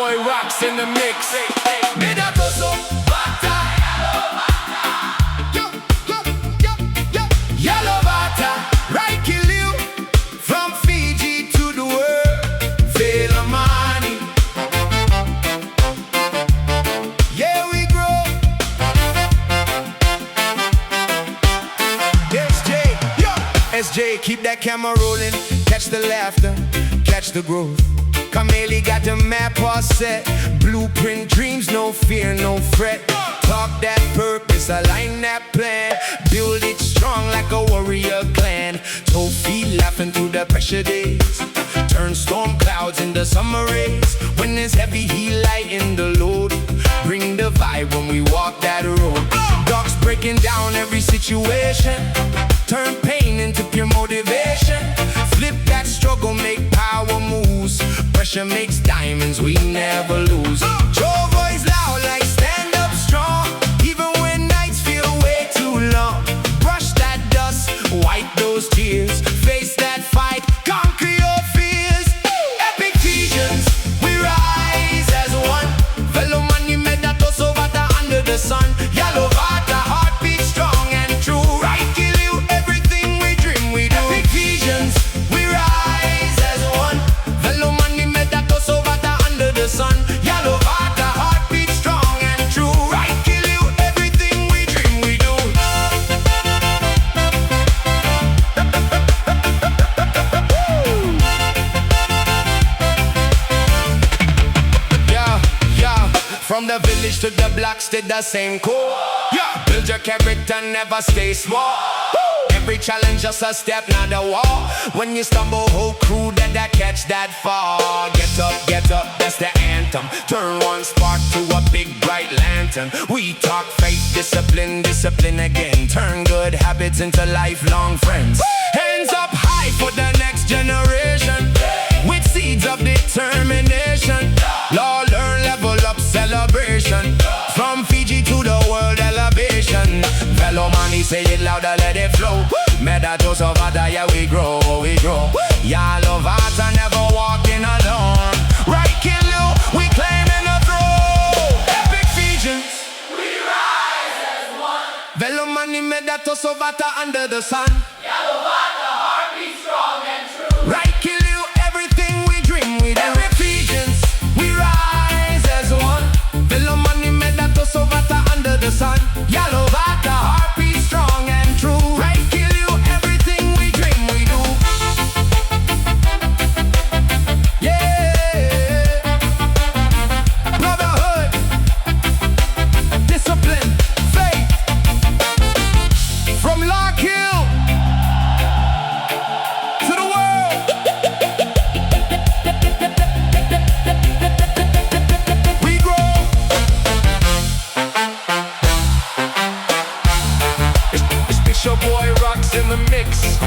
boy rocks in the mix. Me da toso bata, yellow bata, right kill you from Fiji to the world. Vela money, yeah we grow. SJ, keep that camera rolling, catch the laughter, catch the growth. Kameli got the map all set, blueprint dreams, no fear, no fret. Talk that purpose, align that plan, build it strong like a warrior clan. Tofee laughing through the pressure days, turn storm clouds into summer rays. When it's heavy, he lighten the load, bring the vibe when we walk that road. Doks breaking down every situation, turn pain into pure motivation. Flip that struggle, make power moves. Pressure makes diamonds, we never lose. Joe voice loud like stand up strong, even when nights feel way too long. Brush that dust, wipe those tears, face that fight, conquer your fears. Epic Fijians, we rise as one. Fellow man, you made that toss over under the sun. Yellow water, heartbeat strong and true. Right, kill you, everything we dream we do. Epic Fijians, we rise as one. Fellow man, you made that toss over under the sun. Yellow water, heartbeat strong and true. Right, kill you, everything we dream we do. Yeah, from the village to the blocks, did the same core. Yeah, build your character, never stay small. Every challenge just a step, not a wall. When you stumble, whole crew that catch that fall. Get up, that's the anthem. Turn one spark to a big bright lantern. We talk faith, discipline again. Turn good habits into lifelong friends. Hands up high for the next generation, with seeds of determination. Law, learn, level up, celebration. From Fiji to the world elevation. Fellow money, say it louder, let it flow. Medatos of Ada, yeah we grow. Y'all of Ata, never walking alone. Right, kill you, we claiming a throne. Epic Fijians, we rise as one. Fellow money, Medatos of Ata under the sun. Y'all of Ata, heartbeat strong and true. Right, kill you, everything we dream we do. Epic Fijians, we rise as one. Fellow money, Medatos of Ata under the sun. Y'all of Ata, heartbeat strong and true. Right, kill you, everything we dream we do. Yeah, Brotherhood, discipline, faith. From Larkhill to the world, we grow. It's your boy rocks in the mix.